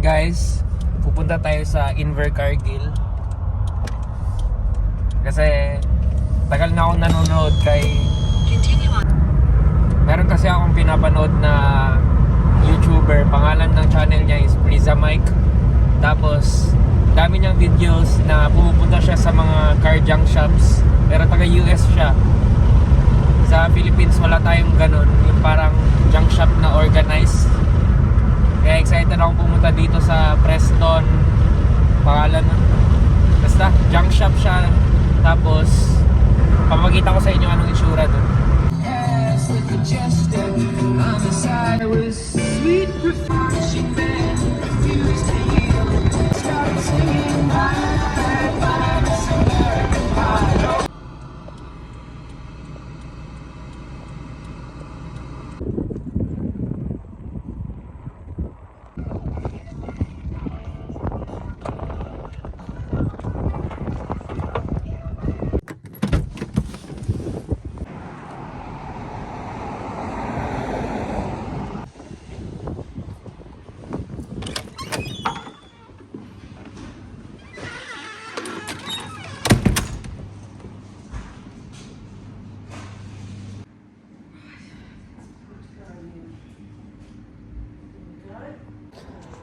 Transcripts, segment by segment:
Guys, pupunta tayo sa Invercargill kasi tagal na akong nanonood kay meron kasi akong pinapanood na YouTuber, pangalan ng channel niya is Priza Mike. Tapos dami niyang videos na pumupunta siya sa mga car junk shops, pero taga US siya. Sa Philippines wala tayong ganun, yung parang junk shop na organized. Kaya excited akong pumunta dito sa Preston, pangalan nun, basta junk shop siya. Tapos papakita ko sa inyo anong itsura dun.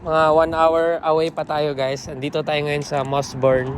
Mga 1 hour away pa tayo, guys. Andito tayo ngayon sa Mossburn.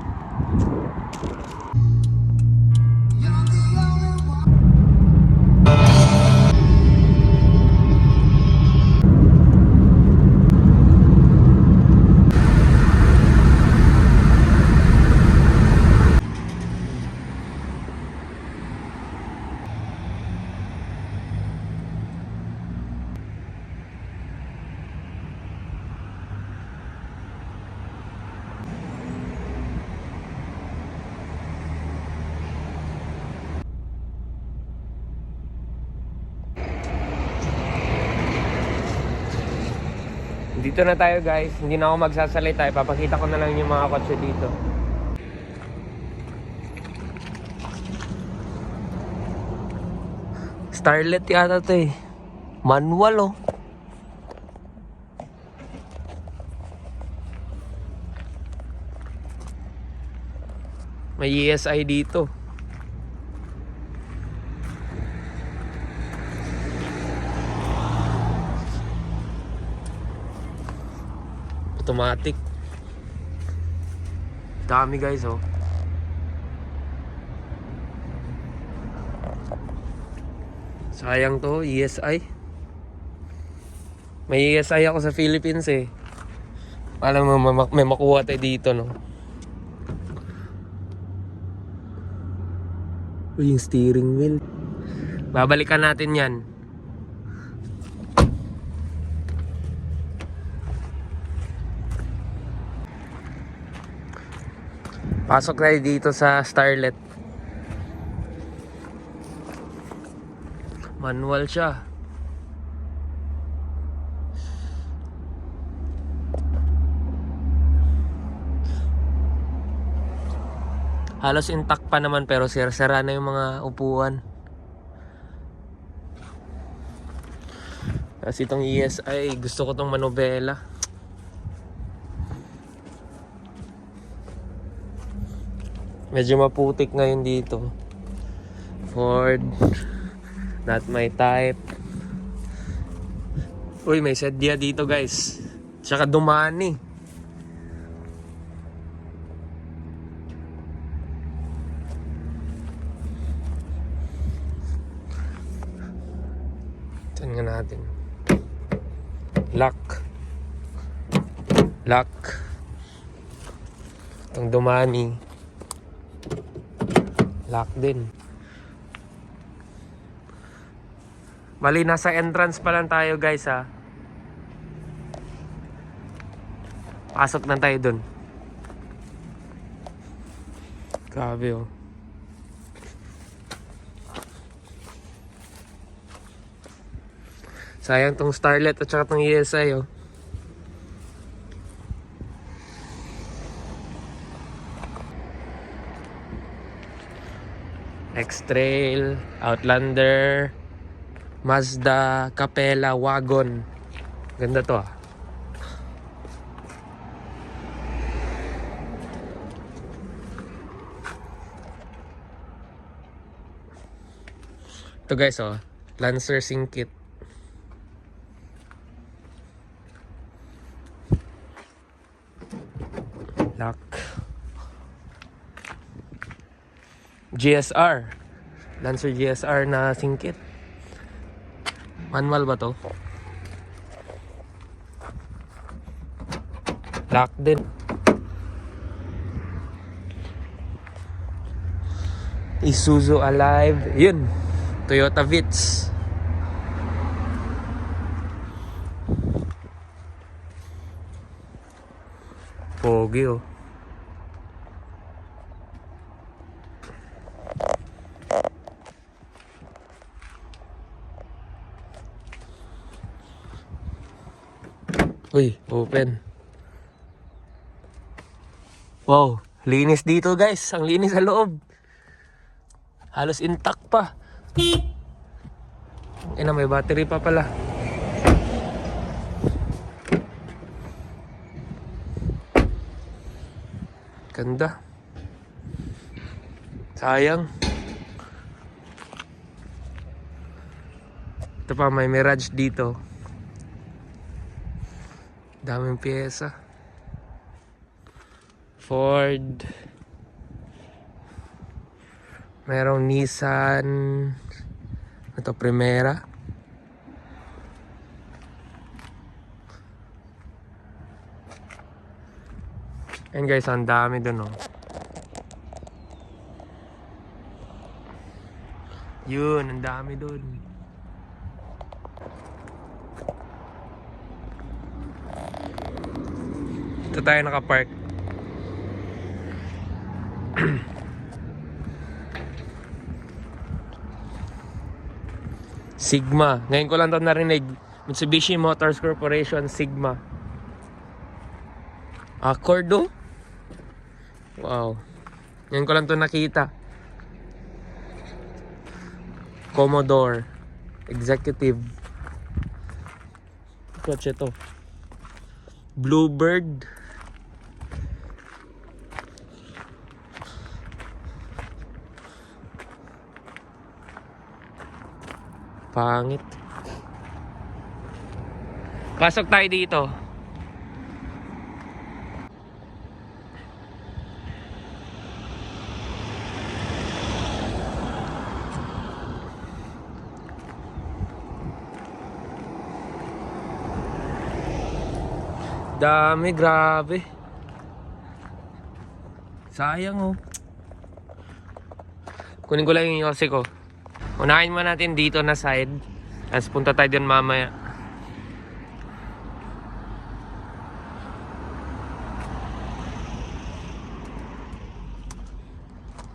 Dito na tayo, guys. Hindi na ako magsasalita. Ipapakita ko na lang yung mga kotse dito. Starlet yata to eh. Manual oh. May ESI dito. Automatic. Dami, guys, oh. Sayang to, ESI. May ESI ako sa Philippines eh. Alam mo, may makuha tayo dito, no? Uy, yung steering wheel. Babalikan natin yan. Pasok tayo dito sa Starlet. Manual siya. Halos intact pa naman, pero sira-sira na yung mga upuan. Kasi itong ESI, gusto ko itong manobela. Medyo maputik ngayon dito. Ford, not my type. Uy, may Sedia dito, guys. Tsaka Dumani. Tignan nga natin. Lock. Itong Dumani. Lock din. Bali, nasa entrance pa lang tayo, guys, ha. Pasok na tayo dun. Grabe, oh. Sayang tong Starlet at saka tong ESI, oh. X-Trail, Outlander, Mazda, Capella, Wagon. Ganda to ah. Ito guys, oh. Lancer Singkit. Lock. GSR. Lancer GSR na Singkit. Manual ba to? Lock din. Isuzu Alive. Yun. Toyota Vitz. Pogi oh. Uy, open. Wow, linis dito guys. Ang linis sa loob. Halos intact pa. Ina, may battery pa pala. Ganda. Sayang. Ito pa, may Mirage dito. Daming pyesa. Ford. Merong Nissan. Ito, Primera. And guys, ang dami dun oh. Yun, ang dami dun. Ito tayo nakapark. Sigma. Ngayon ko lang ito narinig. Mitsubishi Motors Corporation, Sigma. Accord oh. Wow. Ngayon ko lang ito nakita. Commodore. Executive. Kotse ito. Bluebird. Pangit. Pasok tayo dito. Dami, grabe. Sayang oh. Kunin ko lang yung Yossi ko. Unahin mo natin dito na side. Tapos punta tayo dun mamaya.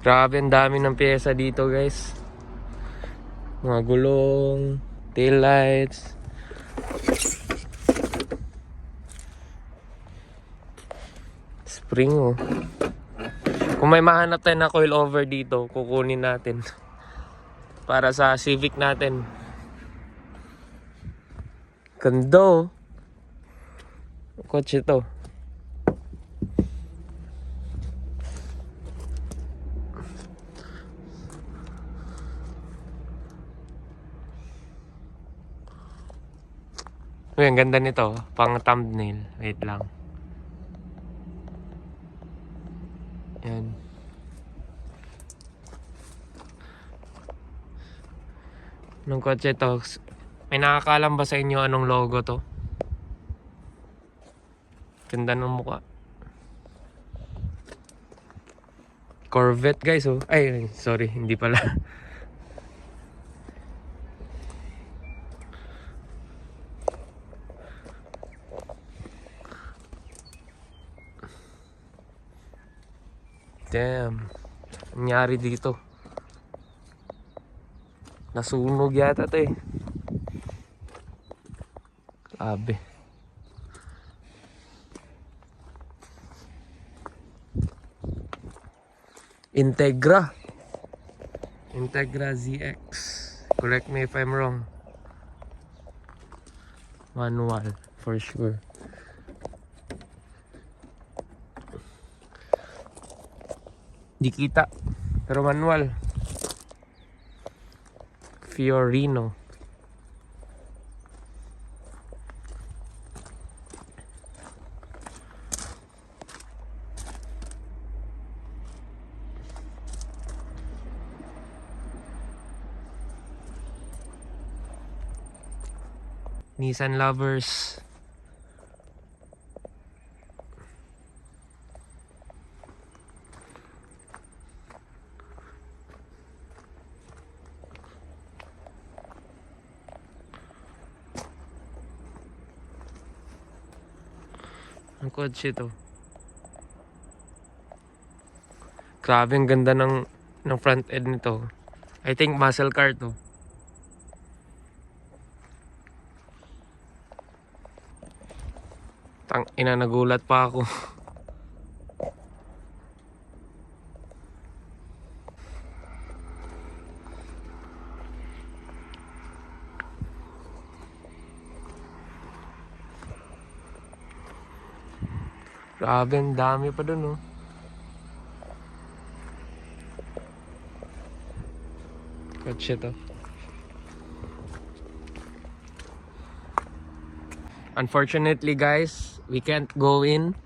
Grabe, ang dami ng pyesa dito guys. Mga gulong, tail lights. Spring oh. Kung may mahanap tayo na coil over dito, kukunin natin. Para sa Civic natin. Ganda oh. Kotse to. Uy, ang ganda nito. Pang thumbnail. Wait lang. Yan. Anong kotse to? May nakakalam ba sa inyo anong logo to? Ganda ng mukha. Corvette guys oh. Ay, sorry. Hindi pala. Damn. Nangyari dito. Nasunog yata ito eh. Grabe. Integra. Integra ZX. Correct me if I'm wrong. Manual for sure. Di kita. Pero manual. Fiorino. Nissan lovers. Ang kotse to. Grabe, ang ganda ng front end nito. I think muscle car to. Tang ina, nagulat pa ako. Grabe, ang dami pa dun, oh. Kotse to. Unfortunately guys, we can't go in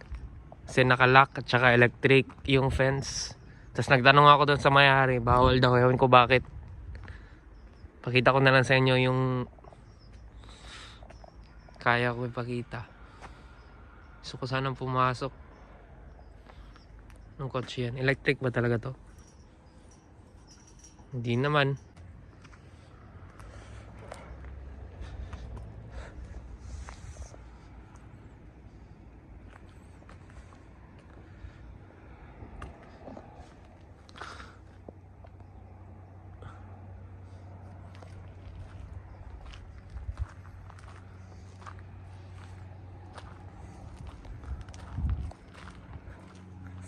kasi nakalock at saka electric yung fence. Tapos nagtanong ako dun sa may-ari, bawal daw, ewan ko bakit. Pakita ko na lang sa inyo yung kaya ko ipakita. Gusto ko sanang pumasok ng kotse yan. Electric ba talaga to? Hindi naman.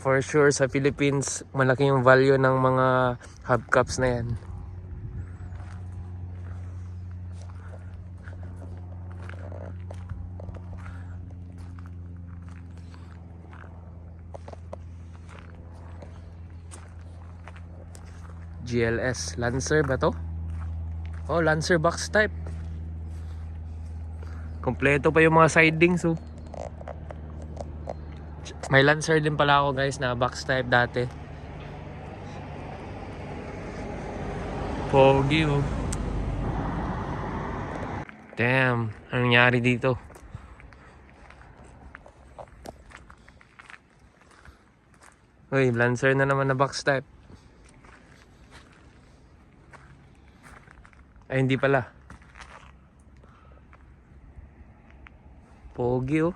For sure sa Philippines, malaki yung value ng mga hubcaps na yan. GLS, Lancer ba to? Oh, Lancer box type. Kompleto pa yung mga sidings, oh. May Lancer din pala ako guys na box type dati. Pogi, oh. Damn, anong nangyari dito? Uy, Lancer na naman na box type. Ay, hindi pala. Pogi, oh.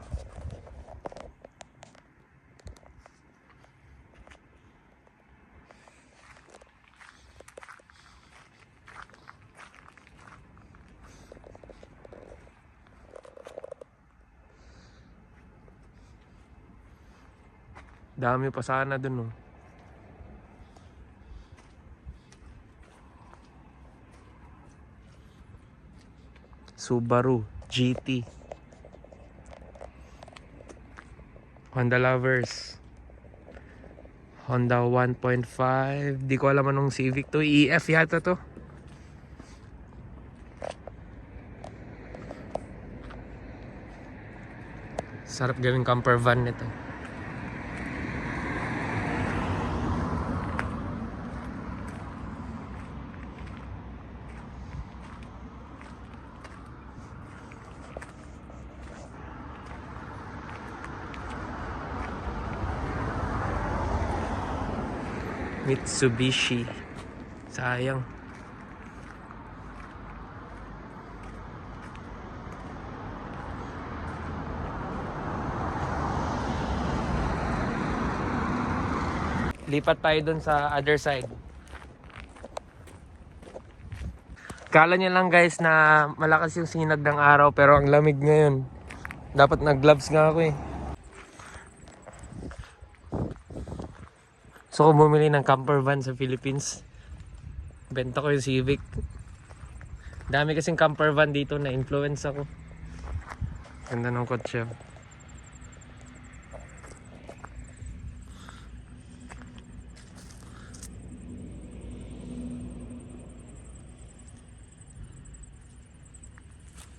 Dami pa sana dun, oh. Subaru GT. Honda lovers. Honda 1.5. Di ko alam anong Civic to. EF yata to. Sarap gawing camper van nito. Mitsubishi. Sayang. Lipat tayo dun sa other side. Kala nyo lang guys na malakas yung sinag ng araw pero ang lamig ngayon. Dapat nag-gloves nga ako, eh. So kung bumili ng camper van sa Philippines, benta ko yung Civic. Dami kasing camper van dito na influence ako. Ganda ng kotse.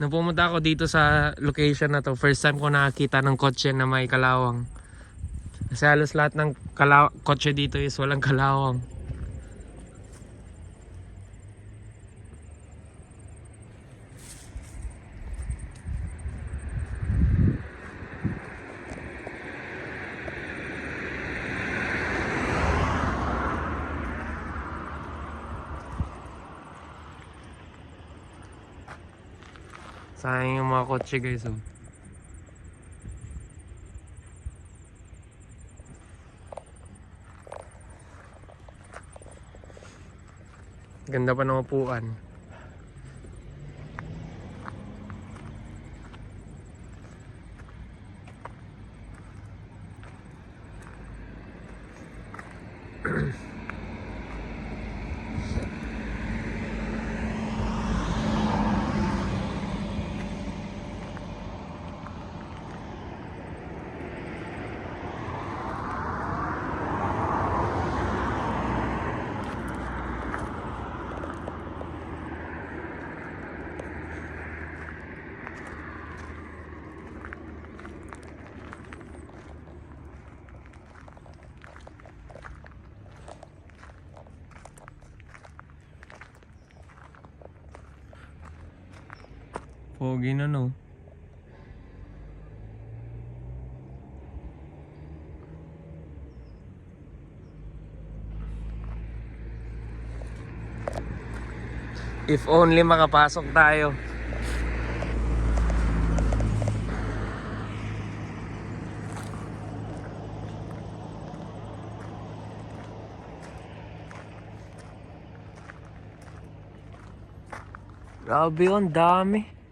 Nung pumunta ako dito sa location na to, first time ko nakakita ng kotse na may kalawang. Kasi halos lahat ng kotse dito is walang kalawang. Sayang yung mga kotse guys, oh. Ganda pa ng upuan. Pogi na, no? If only makapasok tayo. Grabe, ang dami.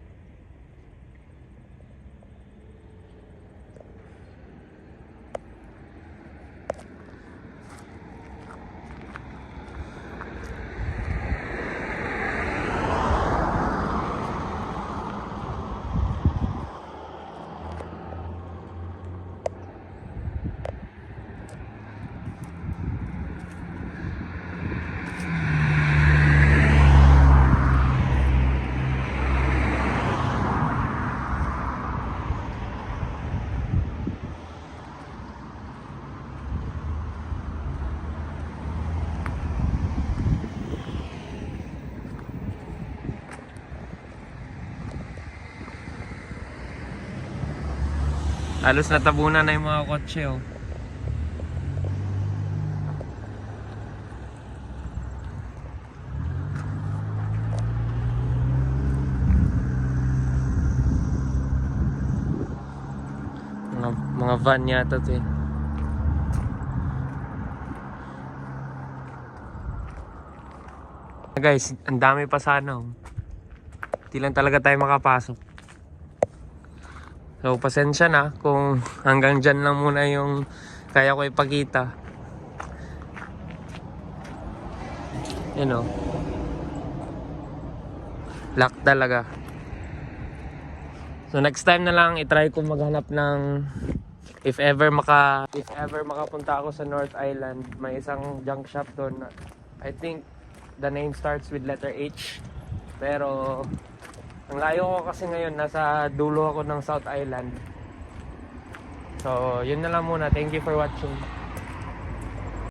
Halos natabunan na yung mga kotse, oh. Mga van yata to, eh. Guys, ang dami pa sana, oh. Di lang talaga tayo makapasok. So, pasensya na kung hanggang dyan lang muna yung kaya ko ipakita. You know, lock talaga. So, next time na lang itry ko maghanap ng if ever makapunta ako sa North Island, may isang junk shop doon. I think the name starts with letter H. Pero ang layo ko kasi ngayon, nasa dulo ako ng South Island. So, yun na lang muna. Thank you for watching.